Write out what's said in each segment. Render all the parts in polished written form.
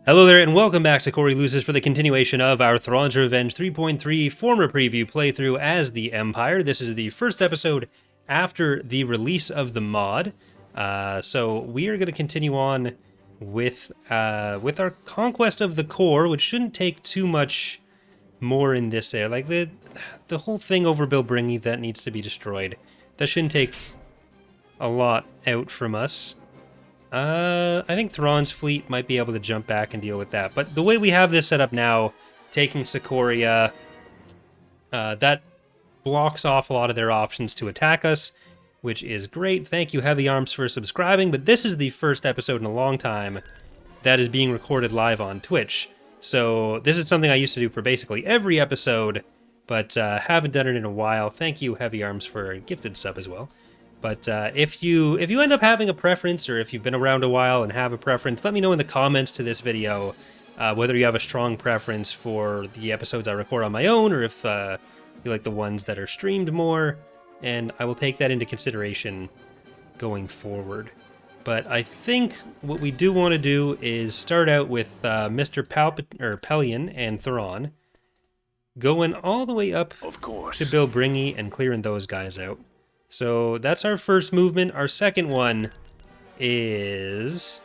Hello there, and welcome back to Corey Loses for the continuation of our Thrawn's Revenge 3.3 former preview playthrough as the Empire. This is the first episode after the release of the mod, so we are going to continue on with our conquest of the core, which shouldn't take too much more in this area. Like the whole thing over Bilbringi that needs to be destroyed, that shouldn't take a lot out from us. I think Thrawn's fleet might be able to jump back and deal with that. But the way we have this set up now, taking Sikoria, that blocks off a lot of their options to attack us, which is great. Thank you, Heavy Arms, for subscribing. But this is the first episode in a long time that is being recorded live on Twitch. So this is something I used to do for basically every episode, but haven't done it in a while. Thank you, Heavy Arms, for a gifted sub as well. But if you end up having a preference, or if you've been around a while and have a preference, let me know in the comments to this video whether you have a strong preference for the episodes I record on my own, or if you like the ones that are streamed more, and I will take that into consideration going forward. But I think what we do want to do is start out with Mr. Pelion and Thrawn, going all the way up to Bilbringi and clearing those guys out. So that's our first movement. Our second one is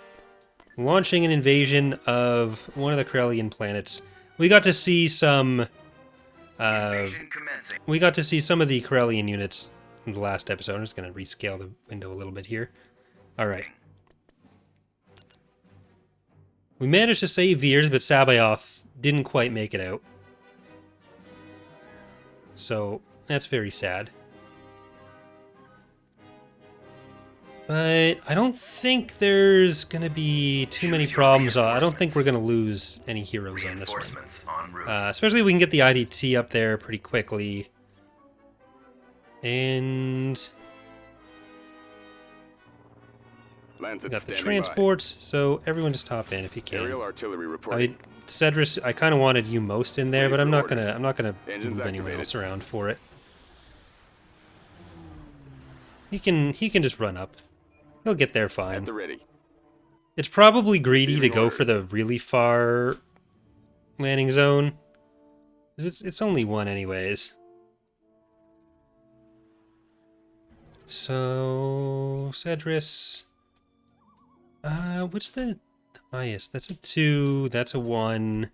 launching an invasion of one of the Corellian planets. We got to see some of the Corellian units in the last episode. I'm just going to rescale the window a little bit here. All right. We managed to save Veers, but Sabayoth didn't quite make it out. So that's very sad. But I don't think there's going to be too many problems. I don't think we're going to lose any heroes on this one. Especially if we can get the IDT up there pretty quickly. And we got the transports, so everyone just hop in if you can. Cedrus, I kind of wanted you most in there, but I'm not gonna move anyone else around for it. He can just run up. He'll get there fine. At the ready. It's probably greedy to go for the really far landing zone. It's only one anyways. So, Cedrus. What's the highest? That's a 2, that's a 1.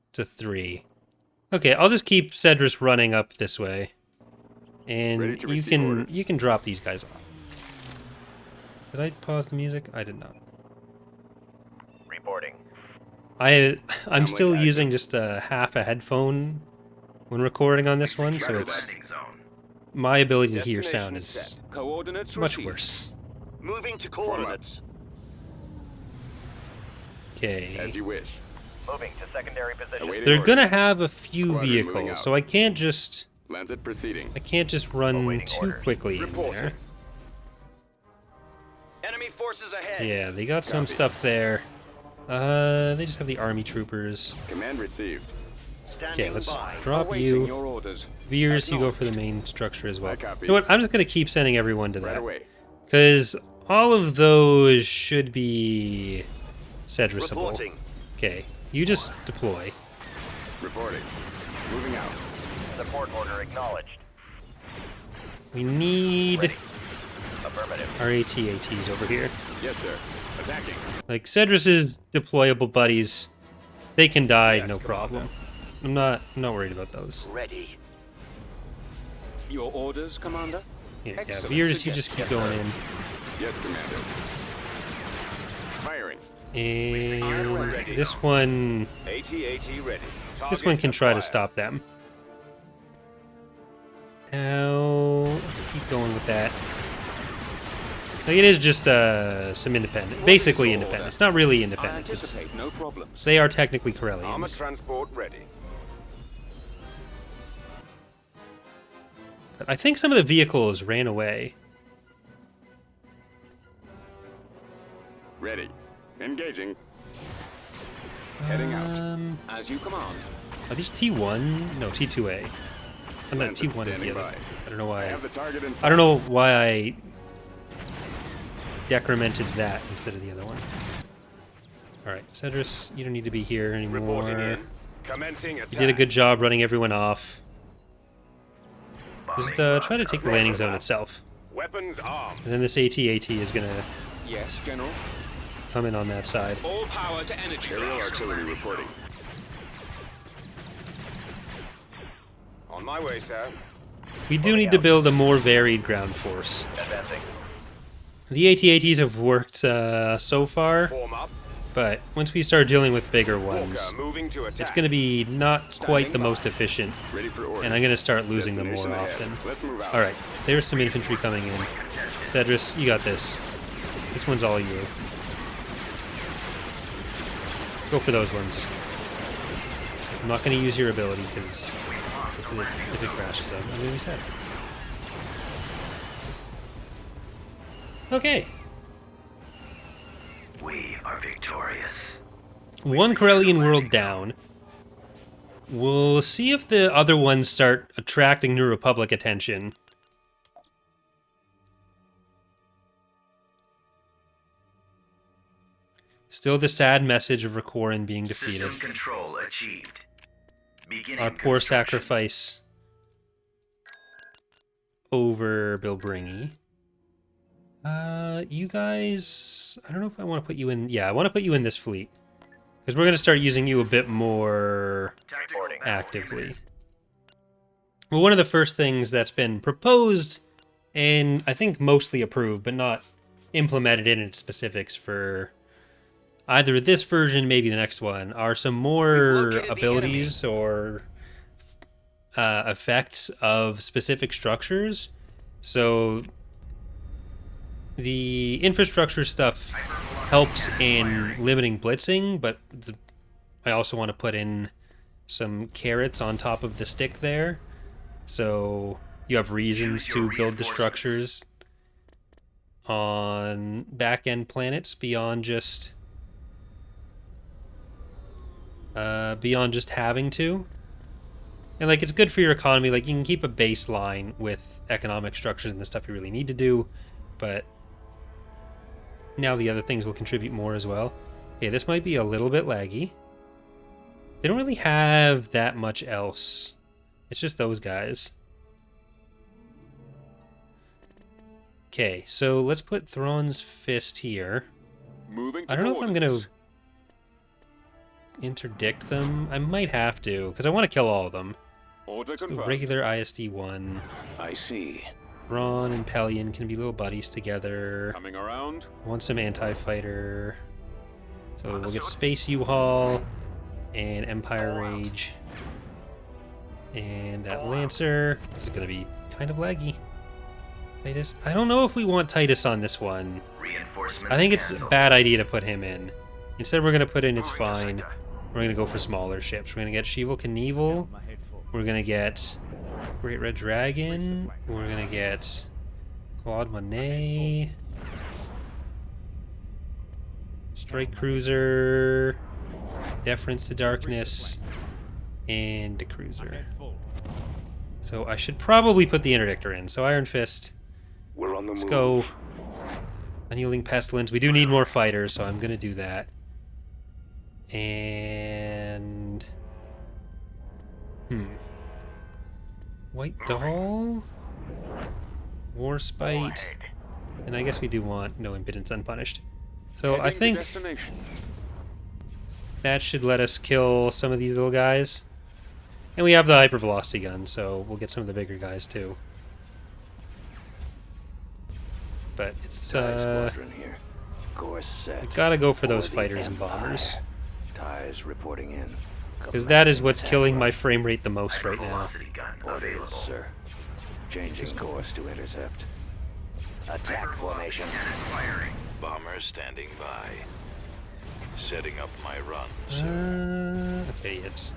It's a 3. Okay, I'll just keep Cedrus running up this way. And you can drop these guys off. Did I pause the music? I did not. Reporting. I'm still using just half a headphone when recording on this one, so it's my ability to hear sound is much worse. Moving to coordinates. Okay. As you wish. Moving to secondary position. They're gonna have a few vehicles, so I can't just run too quickly in there. Enemy forces ahead. Yeah, they got some stuff there. They just have the army troopers. Command received. Okay, let's drop you. Veers, you go for the main structure as well. You know what? I'm just gonna keep sending everyone to that, because all of those should be Cedrusable. Okay, you just deploy. Reporting. Moving out. Support order acknowledged. We need Affirmative. our AT-ATs over here. Yes, sir. Attacking. Like, Cedrus's deployable buddies, they can die, no problem. I'm not worried about those. Ready. Your orders, Commander? Yeah, Veers, you just keep going in. Yes, Commander. Firing. And this one... AT-AT ready. This one can try to stop them. Now, let's keep going with that. Like, it is just some independent, basically independent. It's not really independent. They are technically Corellians. Armored transport ready. But I think some of the vehicles ran away. Ready. Engaging. Heading out. As you command. Are these T1? No, T2A. I'm not T1 in the other. I don't know why. I don't know why I decremented that instead of the other one. Alright, Cedrus, you don't need to be here Reporting anymore. in. Commencing attack. You did a good job running everyone off. Just try to take the landing zone itself. Weapons armed. And then this AT-AT is going to Yes, General. come in on that side. All power to energy. Aerial artillery reporting. On my way, sir. We do need to build a more varied ground force. Advancing. The AT-ATs have worked so far, Form up. but once we start dealing with bigger ones, Walker moving to attack. it's going to be not quite the most efficient, Ready for orders. and I'm going to start losing them more Destination ahead. often. Let's move out. Alright, there's some infantry coming in. Cedrus, you got this. This one's all you. Go for those ones. I'm not going to use your ability, because if it crashes out, I'm going to be sad. Okay. We are victorious. One Corellian world down. We'll see if the other ones start attracting New Republic attention. Still the sad message of Rekorin being defeated. System control achieved. Beginning Our poor construction. sacrifice over Bilbringi. You guys... I don't know if I want to put you in... Yeah, I want to put you in this fleet. Because we're going to start using you a bit more actively. Well, one of the first things that's been proposed, and I think mostly approved, but not implemented in its specifics for either this version, maybe the next one, are some more abilities or effects of specific structures. So the infrastructure stuff helps in limiting blitzing, but I also want to put in some carrots on top of the stick there. So you have reasons to build the structures on back-end planets beyond just having to. And like, it's good for your economy. Like, you can keep a baseline with economic structures and the stuff you really need to do, but now the other things will contribute more as well. Okay, this might be a little bit laggy. They don't really have that much else. It's just those guys. Okay, so let's put Thrawn's fist here. Moving I don't know if I'm going to interdict them. I might have to, because I want to kill all of them. Order The confirmed. regular ISD-1. I see. Thrawn and Pelion can be little buddies together. Coming around. Want some anti-fighter. So we'll get Space U-Haul and Empire Rage. And that Lancer. This is going to be kind of laggy. Titus. I don't know if we want Titus on this one. Reinforcements I think it's a canceled. bad idea to put him in. Instead, we're going to put in It's Fine. We're going to go for smaller ships. We're going to get Sheeval Knievel. We're going to get Great Red Dragon. We're going to get Claude Monet. Strike Cruiser. Deference to Darkness. And a Cruiser. So I should probably put the Interdictor in. So Iron Fist. We're on the Let's move. go. Unyielding Pestilence. We do need more fighters, so I'm going to do that. And... White Doll? Warspite? And I guess we do want No Impotence Unpunished. So I Heading to think destination. that should let us kill some of these little guys. And we have the Hypervelocity gun, so we'll get some of the bigger guys too. But it's, Squadron here. Course set. we gotta go for those For the fighters and Empire. bombers. Ties reporting in. Because that is what's killing my frame rate the most right now. Hypervelocity gun Orders, available. sir. Changing course to intercept. Attack formation. Firing. Bombers standing by. Setting up my run, sir. Okay, yeah, just...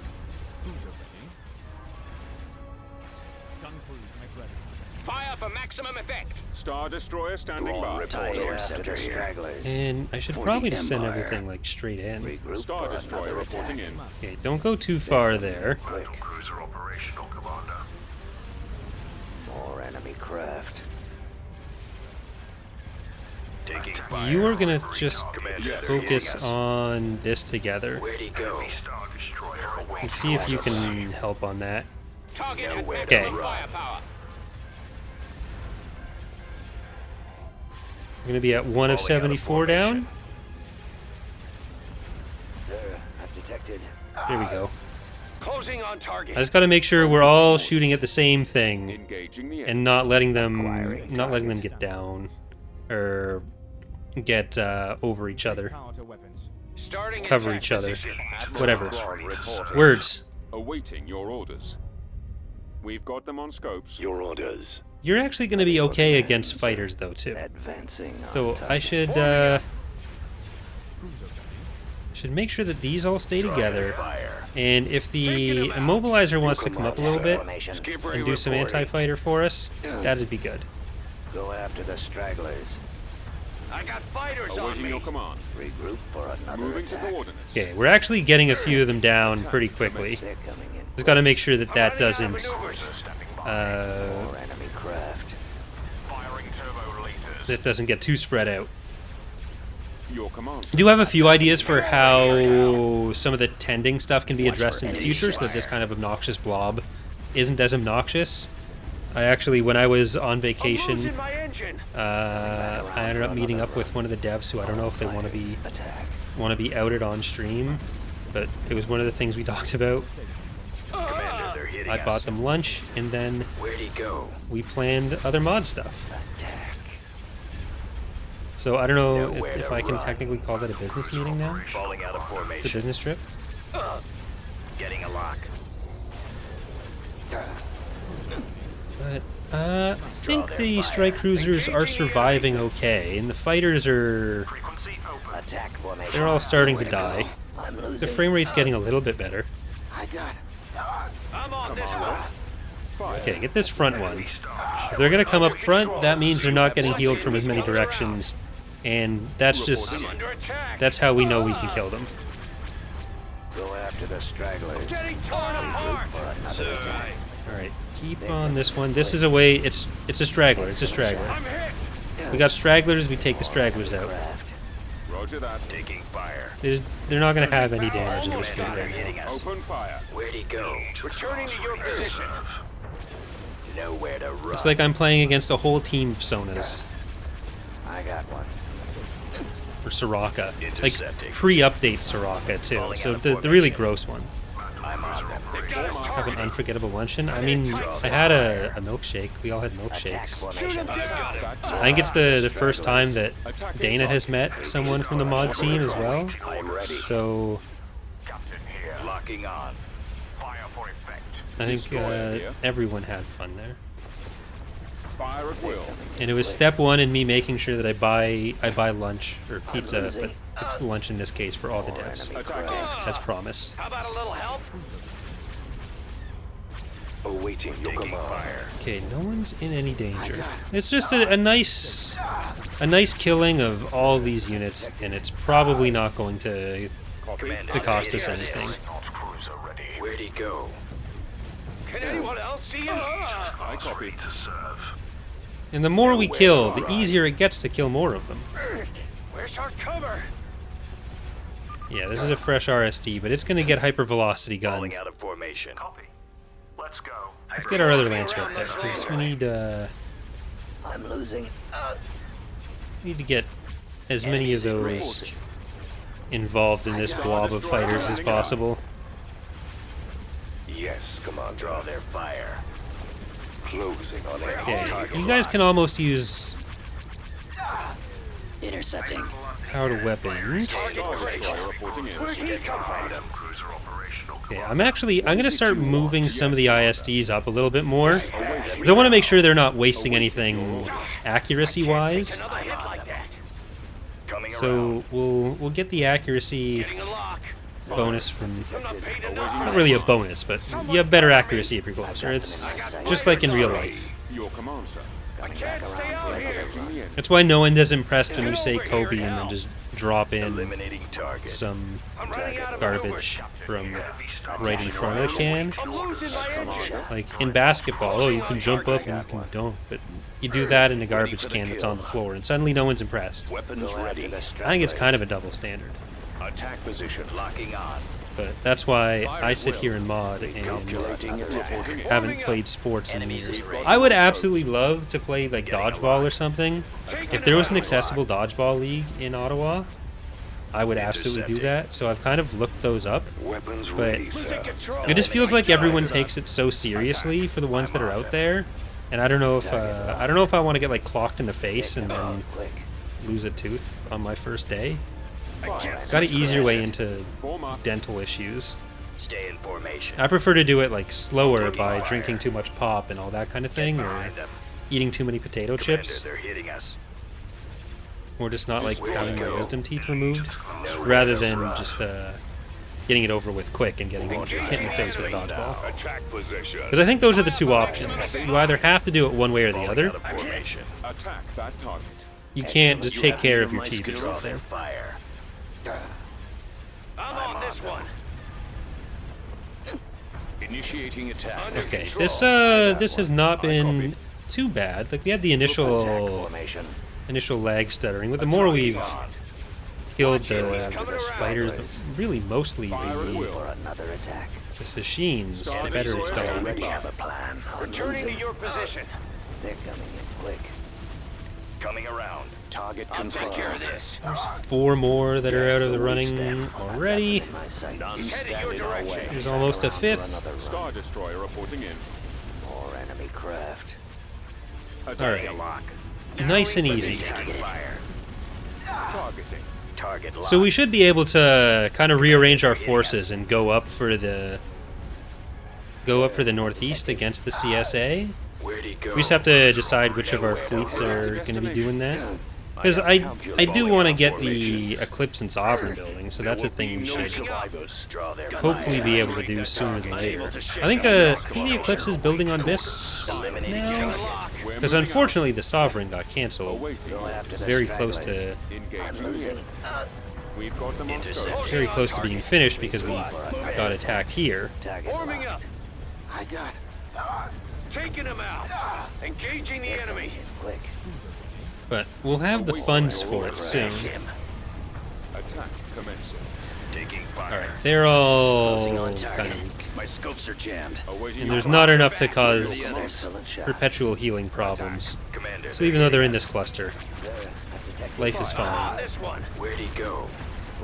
Fire for maximum effect. Star Destroyer standing Thrawn by. report. After stragglers. And I should For probably the just send Empire. everything, like, straight in. Regroup Star for Destroyer another reporting attack. in. Okay, don't go too far there. Quick. Cruiser operational, Commander. More enemy craft. Taking fire. You are gonna just Commander, focus on this together Where'd he go? Star Destroyer awaiting and see if you can help on that. Target at Nowhere Okay. maximum firepower. We're gonna be at 1 of 74 down. Sir, I've detected. There we go. Closing on target. I just gotta make sure we're all shooting at the same thing Engaging the and not letting them Acquiring get down or get over each other, Starting cover attack each other, position. whatever. Thrawn reporting. Words. Awaiting your orders. We've got them on scopes. Your orders. You're actually gonna be okay against fighters though too. Advancing. on So I target. should make sure that these all stay together. Fire. And if the immobilizer wants to come up a little bit Formation. Skipper and do some reporting. anti-fighter for us, that'd be good. Go after the stragglers. I got fighters on Awaiting me. your command. Regroup for another Moving to attack. coordinates. Okay, we're actually getting a few of them down pretty quickly. They're coming in. Just gotta make sure that that Running out of doesn't maneuvers. More enemy craft. firing turbo releases. that doesn't get too spread out. Your command. I do have a few ideas for how some of the tending stuff can be addressed in the future so that this kind of obnoxious blob isn't as obnoxious. I actually, when I was on I'm vacation, losing my engine. I ended up meeting up with one of the devs who I don't know if they want to be outed on stream, but it was one of the things we talked about. Commander, they're hitting I us. bought them lunch, and then Where'd he go? we planned other mod stuff. Attack. So I don't know Nowhere if to I can run. technically call that a business meeting now. Falling out of It's a formation. business trip. Getting a lock. But I think the strike cruisers are surviving okay, and the fighters are Frequency open. Attack formation. they're all starting to die. I'm losing. The frame rate's getting a little bit better. I got. I'm on this one. Okay, get this front one. If they're gonna come up front, that means they're not getting healed from as many directions, and that's just Under attack. that's how we know we can kill them. Go after the stragglers. Getting torn apart. For another attack. All right, keep on this one. This is a way. It's a straggler. It's a straggler. I'm hit. We got stragglers. We take the stragglers out. Craft. Roger that. Taking fire. They're not gonna have any damage in this fleet Commander, right now. hitting us. Open fire. Where'd he go? Returning to your position. Nowhere to run. It's like I'm playing against a whole team of Sonas I got one. or Soraka, like Intercepting. pre-update Soraka too. Falling So out of the really gross one. I'm on them. They've got us Have an targeted. unforgettable luncheon. I mean, I had a milkshake. We all had Attack milkshakes. Shoot formation. him down. I think it's the first time that Dana has met someone from the mod team as well. I'm ready. So Captain here. Locking on. Fire for effect. I think everyone had fun there. Fire at will. And it was step one in me making sure that I buy lunch or pizza, but it's lunch in this case for all the More devs, enemy Attack. craft. as promised. How about a little help? Awaiting your command. Fire. Okay, no one's in any danger. It's just a nice killing of all these units, and it's probably not going to Commander, cost us hitting anything. Not cruiser ready. Where'd he go? Can anyone else see him? I copy. To serve. And the more we kill, the easier it gets to kill more of them. Where's our cover? Yeah, this is a fresh RSD, but it's going to get hypervelocity gun. Falling out of formation. Copy. Let's go. Let's get our other Lancer up there, because we need I'm losing. to get as many of those involved in this blob of fighters as possible. Yes, come on, draw their fire. Closing on enemy Yeah, target. you guys can almost use Intercepting. powered weapons. Star Destroyer reporting in. Get behind them. Cruiser operational. Okay, I'm going to start moving some of the ISDs up a little bit more. 'Cause I want to make sure they're not wasting anything accuracy-wise. Another hit like that. Coming So we'll get the accuracy Getting a lock. bonus from, I'm not paid enough. not really a bonus, but you have better accuracy if you're closer. It's just like in real life. Your command, sir. Coming Can't back stay around out here. here. That's why no one is impressed when you say Kobe and then just drop in Eliminating target. some I'm running out of maneuver. garbage from right in front of the can. I'm losing my engine. Like in basketball, oh, you can jump up and you can dunk, but you do that in a garbage can that's on the floor, and suddenly no one's impressed. Weapons Go after ready. the I think it's stragglers. kind of a double standard, Attack position. Locking on. but that's why I sit here in mod and Calculating attack. haven't played sports in years. I would absolutely love to play like dodgeball or something. If there was an accessible dodgeball league in Ottawa, I would absolutely do that. So I've kind of looked those up, Weapons but ready. Sir. it just feels like everyone takes it so seriously for the ones that are out there, and I don't know if I want to get like clocked in the face and then Quick. lose a tooth on my first day. Got an easier way into Form up. dental issues. Stay in formation. I prefer to do it like slower by drinking too much pop and all that kind of thing, or Behind them. eating too many potato Commander, chips, they're hitting us. or just not like having my wisdom teeth removed, rather than just getting it over with quick and getting hit in the face with a dodgeball. Attack position. Because I think those are the two options. You either have to do it one way or the other. Out of formation. Attack that target. You can't just take care of your teeth or something. Fire. I'm on this one. Initiating attack. Okay, this has not been too bad. Like we had the initial Formation. lag stuttering, but the more we've killed the spiders, but really mostly For the another attack. Sashins, the better it's gone. Already have a plan. I'm Returning to losing. your position. They're coming in quick. Coming around. Target I'll take care of this. There's 4 more that are out of the running already. In my sights. None Headed stand your in our direction. way. There's almost a Around for 5th. another run. Star Destroyer reporting in. More enemy craft. Alright, Lock. nice and easy. Attack fire. Targeting. Target lock. So we should be able to kind of rearrange our forces and go up for the northeast against the CSA. Where'd he go? We just have to decide which of our fleets are going to be doing that. Because I do want to get the Eclipse and Sovereign building, so that's a thing we should Survivors. Draw their hopefully be able to do sooner than later. I think the Eclipse is building on Biss now, because unfortunately the Sovereign got cancelled. Awaiting. Go after the Very close stragglers. to Engaging. We've got them on scope. very close to being finished because we got attacked here. Target Forming locked. up. I got. Taking him out. Engaging the enemy. Quick. But we'll have the funds for it soon. Attack commencing. Taking fire. Alright, they're all Closing on kind target. of weak. My scopes are jammed. Awaiting. And there's not enough to cause Excellent shot. perpetual healing problems. Commander. So even though they're in this cluster, There. I've detected life is fire. fine. This one. Where'd he go?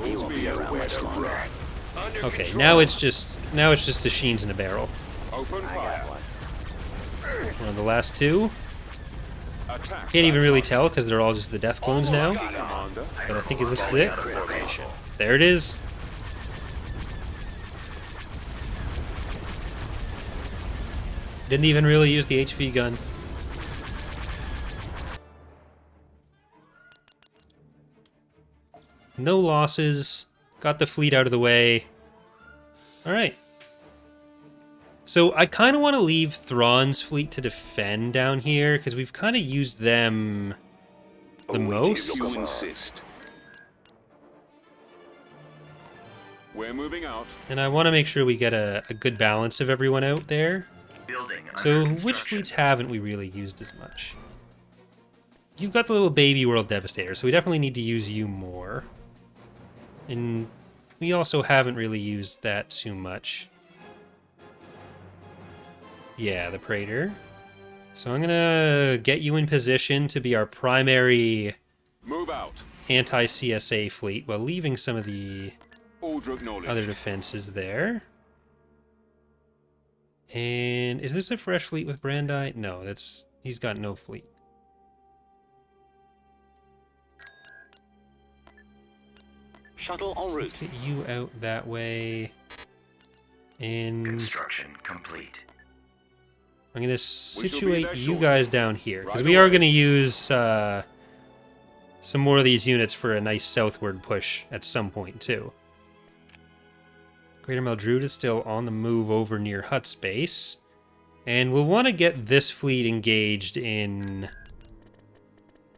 He won't be around much longer. Under Okay, control. now it's just the Sheens in a barrel. Open I fire. got one. We're on the last 2. Attack. Can't even really tell because they're all just the death clones now. Commander. But I think this is it. Formation. There it is. Didn't even really use the HV gun. No losses. Got the fleet out of the way. Alright. So I kind of want to leave Thrawn's fleet to defend down here, because we've kind of used them the most. You insist. We're moving out. And I want to make sure we get a good balance of everyone out there. Building So which fleets haven't we really used as much? You've got the little baby World Devastator, so we definitely need to use you more. And we also haven't really used that too much. Yeah, the Praetor. So I'm gonna get you in position to be our primary Move out. anti-CSA fleet, while leaving some of the Order acknowledged. other defenses there. And is this a fresh fleet with Brandi? No, he's got no fleet. Shuttle en Let's route. get you out that way. And construction complete. I'm going to shall be situate there you shortly. guys down here, because Right we are away. going to use some more of these units for a nice southward push at some point, too. Greater Meldrud is still on the move over near Hut Space. And we'll want to get this fleet engaged in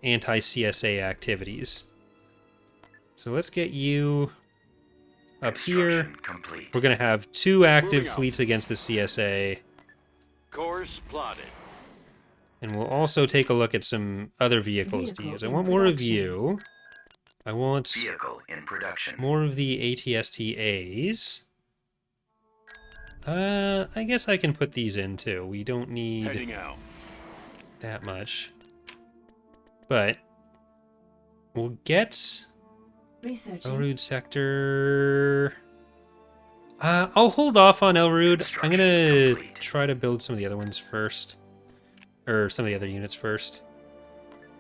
anti-CSA activities. So let's get you up here. Construction complete. We're going to have 2 active Moving out. fleets against the CSA. Course plotted. And we'll also take a look at some other vehicles to Vehicle use. I in want more of production. you. I want Vehicle in production. more of the ATSTAs. I guess I can put these in too. We don't need Heading out. that much. But we'll get Researching. Elrude sector. I'll hold off on Elrude. I'm gonna Construction complete. try to build some of the other ones first. Or some of the other units first.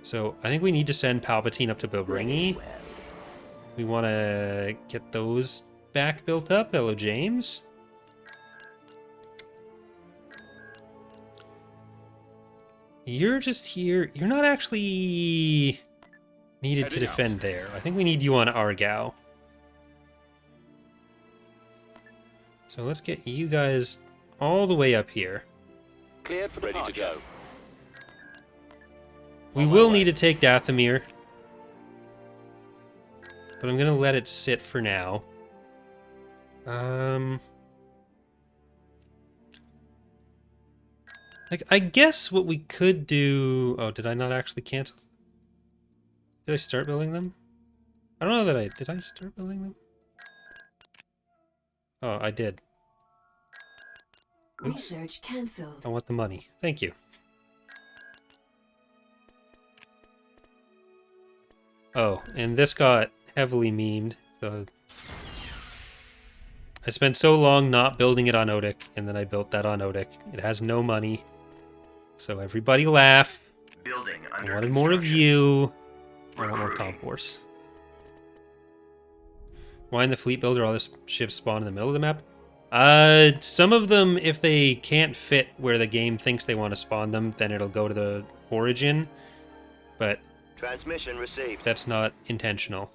So I think we need to send Palpatine up to Bilbringi. Well, We want to get those back built up. Hello, James. You're just here. You're not actually needed to Heading out. defend there. I think we need you on Argao. So let's get you guys all the way up here. cleared for Ready to departure. go. We On my will way. need to take Dathomir. But I'm going to let it sit for now. Like, I guess what we could do... Oh, did I not actually cancel? Did I start building them? I don't know that I... Did I start building them? Oh, I did. Oops. Research cancelled. I want the money. Thank you. Oh, and this got heavily memed, so... I spent so long not building it on Odic, and then I built that on Odic. It has no money. So everybody laugh. Building I under wanted more of construction. you. I want more Recruiting. Comforce. Why in the fleet builder all this ships spawn in the middle of the map? Some of them, if they can't fit where the game thinks they want to spawn them, then it'll go to the origin. But Transmission received. that's not intentional.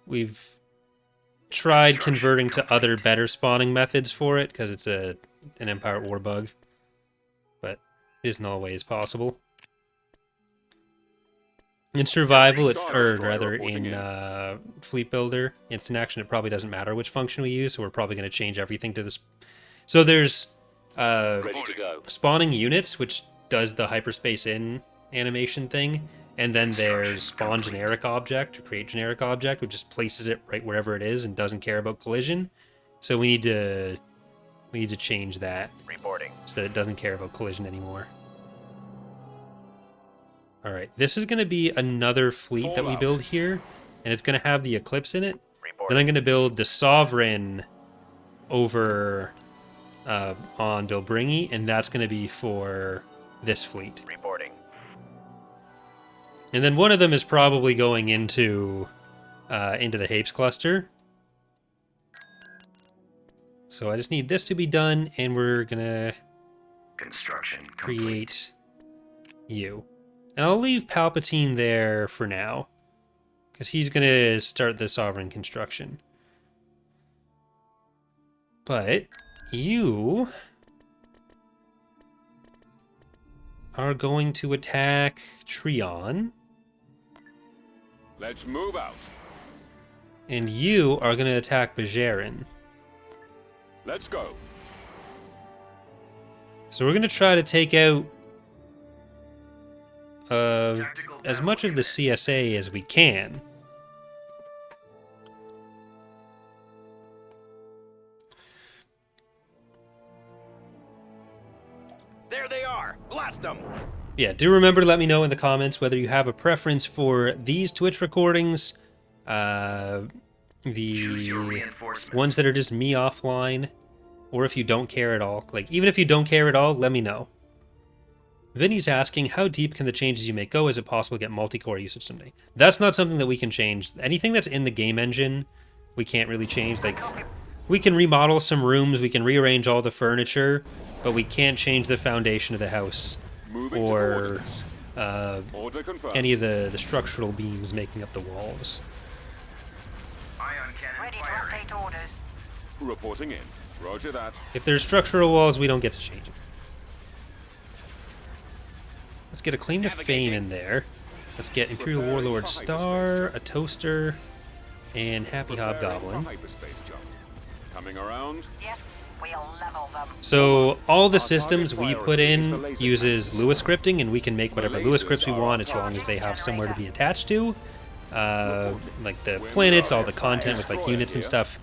We've tried converting to other better spawning methods for it because it's an Empire War bug, but it isn't always possible. In survival, or rather in Fleet Builder, instant action, it probably doesn't matter which function we use, so we're probably going to change everything to this. So there's Ready to go. spawning units, which does the hyperspace in animation thing, and then there's spawn generic object, or create generic object, which just places it right wherever it is and doesn't care about collision. So we need to change that Reporting. so that it doesn't care about collision anymore. All right, this is going to be another fleet that we build here, and it's going to have the Eclipse in it. Then I'm going to build the Sovereign over on Bilbringi, and that's going to be for this fleet. Reporting. And then one of them is probably going into the Hapes cluster. So I just need this to be done, and we're going to Construction complete. create you. And I'll leave Palpatine there for now, because he's going to start the Sovereign construction. But you are going to attack Thrawn, Let's move out. and you are going to attack Bajarin. Let's go. So we're going to try to take out Tactical as battle much of the unit. CSA as we can. There they are. Blast them. Yeah, do remember to let me know in the comments whether you have a preference for these Twitch recordings, Choose your the reinforcements. ones that are just me offline, or if you don't care at all. Like, even if you don't care at all, let me know. Vinny's asking, how deep can the changes you make go? Is it possible to get multi-core usage someday? That's not something that we can change. Anything that's in the game engine, we can't really change. Like, we can remodel some rooms, we can rearrange all the furniture, but we can't change the foundation of the house Moving to or coordinates. Order confirmed. any of the structural beams making up the walls. Ion cannon Ready to firing. update orders. Reporting in. Roger that. If there's structural walls, we don't get to change it. Let's get a claim to fame in there. Let's get Imperial Warlord Star, a Toaster, and Happy Hobgoblin. Hyperspace jump. Coming around. Yes, we'll level them. So all the systems we put in uses Lua scripting, and we can make whatever Lua scripts we want as long as they have somewhere to be attached to. Like the planets, all the content with like units and stuff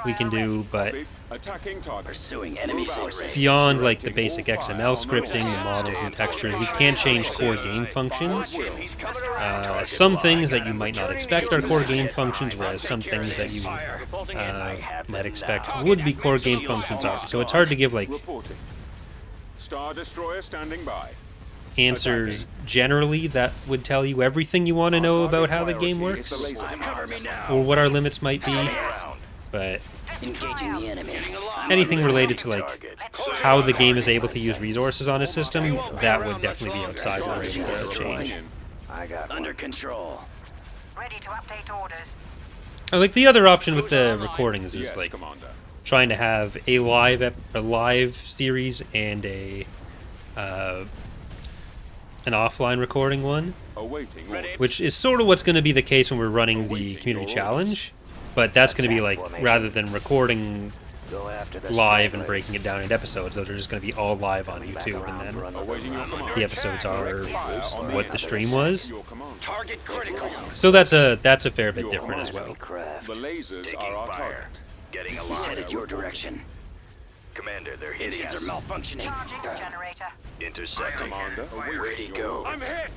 we can do, but Attacking target. Pursuing enemy forces. beyond like the basic XML scripting, the models and textures, we can't change core game functions. Some things that you might not expect are core game functions, whereas some things that you might expect would be core game functions aren't. So it's hard to give like Reporting. Star Destroyer standing by. answers generally that would tell you everything you want to know about how the game works, or what our limits might be. But Engaging the enemy. anything related to like how the game is able to use resources on a system, that would definitely be outside the range of change. I got under control. Ready to update orders. I like the other option with the recordings is Yes, like Commander. trying to have a live series and a an offline recording one, Awaiting orders. which is sort of what's going to be the case when we're running the community challenge. But that's going to be like, rather than recording Go after the live and breaking it down into episodes, those are just going to be all live on YouTube, and then Awaiting your command. the episodes are what the stream was. Your command. Target critical. So that's a fair bit different as well. craft. The lasers are our target. Getting alive. He's headed your direction. Commander, their engines are malfunctioning. Charging generator. Intercept. Commander, Ready, go. I'm hit.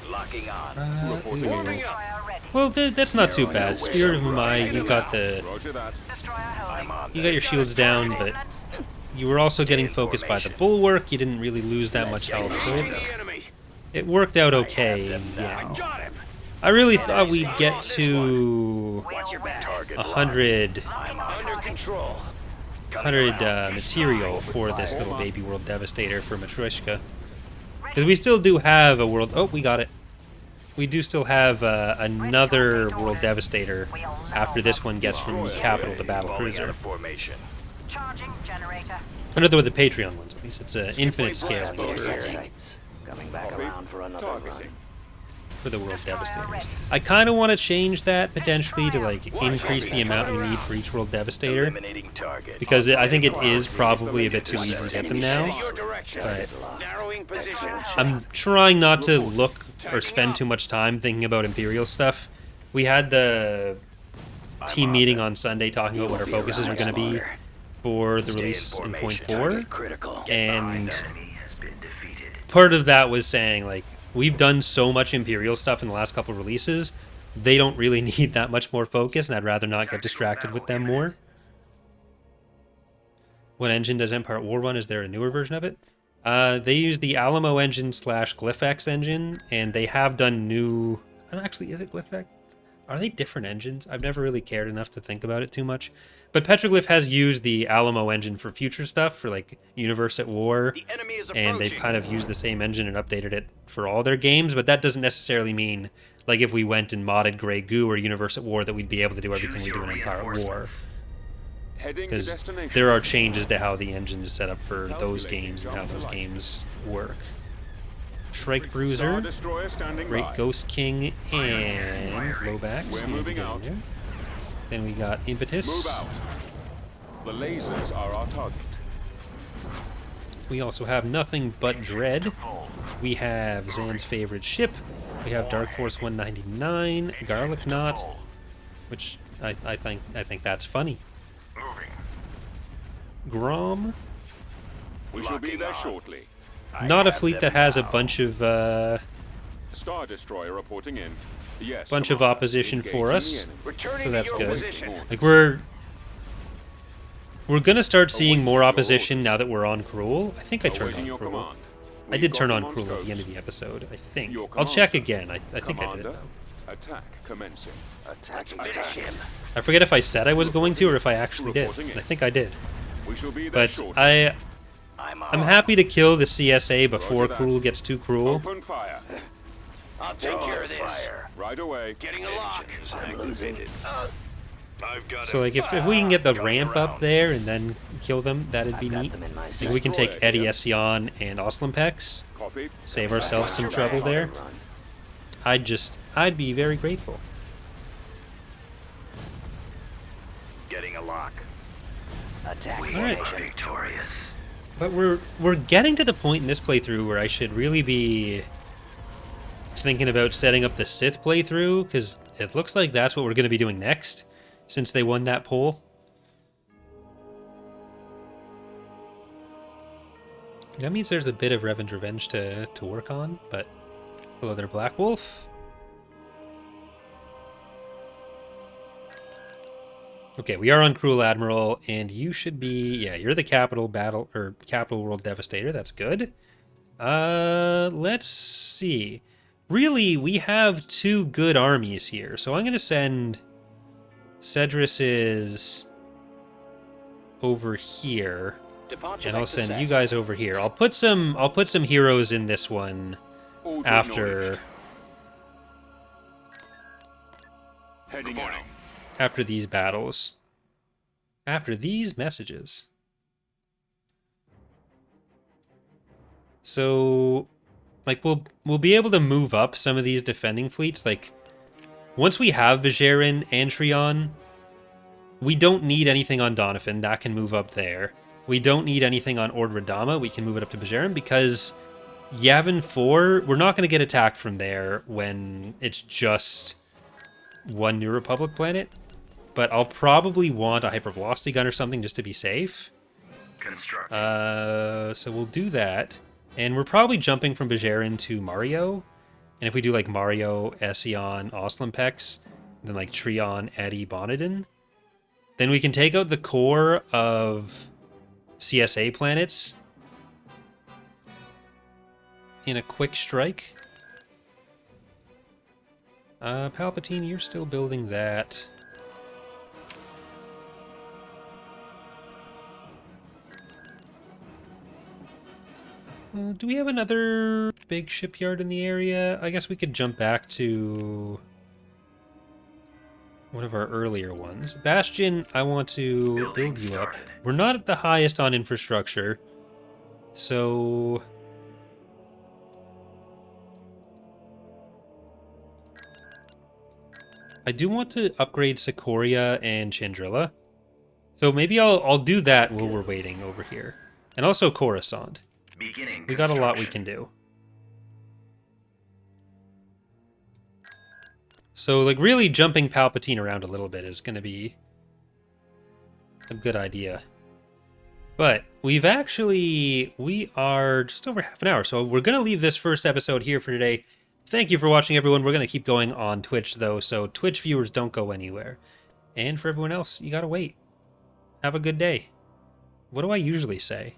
Locking on. Warming up. Destroyer ready. Well, that's not too bad. Spirit of Mumai, you got Roger that. Destroyer holding. you got your shields down, but you were also getting focused by the bulwark. You didn't really lose that much health, so The enemy. it worked out okay in the end. Got him. I really thought we'd get to Watch your back. Target. 100 Under control. material for this little baby world devastator for Matryoshka. Because we still do have a world... Oh, we got it. We do still have another world devastator after this one gets from capital to battle cruiser. Formation. Charging generator. Another with the Patreon ones, at least. It's an infinite scaling Coming back around for another Targeting. for the world devastators. I kind of want to change that potentially to like increase the amount we need for each world devastator, Eliminating target. because I think it is probably a bit too easy to get them now. Your direction. But Narrowing position. I'm trying not to look or spend too much time thinking about Imperial stuff. We had the team meeting on Sunday talking about what our focuses are going to be for the release in Point 4, Critical. and part of that was saying, like, we've done so much Imperial stuff in the last couple of releases, they don't really need that much more focus, and I'd rather not get distracted with them more. What engine does Empire at War run? Is there a newer version of it? They use the Alamo engine / GlyphX engine, and they have done new... Actually, is it GlyphX? Are they different engines? I've never really cared enough to think about it too much. But Petroglyph has used the Alamo engine for future stuff, for like Universe at War, The enemy is and they've approaching. kind of used the same engine and updated it for all their games, but that doesn't necessarily mean, like, if we went and modded Grey Goo or Universe at War, that we'd be able to do everything we do in Empire at War. Heading to Because destination. there are changes to how the engine is set up for those games and how those games work. Shrike Star Bruiser, Destroyer standing Great by. Ghost King, and Lobax. We're moving out. Then we got Impetus. Move out. The lasers are our target. We also have nothing but Dread. We have Zan's favorite ship. We have Dark Force 199, Garlic Knot, which I think that's funny. Grom, We shall be there shortly. not a fleet that has a bunch of Star Destroyer reporting in. Yes. bunch of Commander. opposition for Engaging us, the enemy. Returning so that's to your good. position. Like we're gonna start seeing more opposition now that we're on Cruel. I think I turned Awaiting on your Cruel. command. I We've did got turn them on Cruel at the end of scopes. the episode, I think. Your I'll command, check sir. again. I think I did it Commander, though. attack commencing. Attacking Attack. him. I forget if I said I was going to or if I actually did. Reporting in. I think I did. We shall be there But shortly. I'm happy to kill the CSA before Roger that. Cruel gets too cruel. Open fire. I'll take care of this. Right away. Getting a lock. Activated. So like if we can get the ramp up there and then kill them, that'd be neat. Like we can take Eddie Ession and Oslimpex, Copy. save ourselves some trouble there. I'd be very grateful. Getting a lock. Attack We Alright. are victorious. But we're getting to the point in this playthrough where I should really be thinking about setting up the Sith playthrough, because it looks like that's what we're going to be doing next, since they won that poll. That means there's a bit of Revenge to work on, but hello there, Black Wolf. Okay, we are on Cruel Admiral, and you should be, yeah, you're the Capital World Devastator. That's good. Let's see. Really, we have two good armies here, so I'm gonna send Cedrus's over here, and I'll send you guys over here. I'll put some heroes in this one Order after Heading out. after these battles, after these messages. So, like, we'll be able to move up some of these defending fleets. Like, once we have Vigerin and Thrawn, we don't need anything on Doniphan. That can move up there. We don't need anything on Ord Radama. We can move it up to Vigerin because Yavin 4, we're not going to get attacked from there when it's just one New Republic planet. But I'll probably want a hypervelocity gun or something just to be safe. Construct. So we'll do that. And we're probably jumping from Vigerin to Mario. And if we do like Mario, Ession, Oslimpex, then like Thrawn, Eddie, Bonadin, then we can take out the core of CSA planets in a quick strike. Palpatine, you're still building that. Do we have another big shipyard in the area? I guess we could jump back to one of our earlier ones. Bastion, I want to build you up. We're not at the highest on infrastructure, so I do want to upgrade Sikoria and Chandrilla. So maybe I'll do that while we're waiting over here. And also Coruscant. We got a lot we can do. So, like, really jumping Palpatine around a little bit is going to be a good idea. But we are just over half an hour, so we're going to leave this first episode here for today. Thank you for watching, everyone. We're going to keep going on Twitch, though, so Twitch viewers don't go anywhere. And for everyone else, you got to wait. Have a good day. What do I usually say?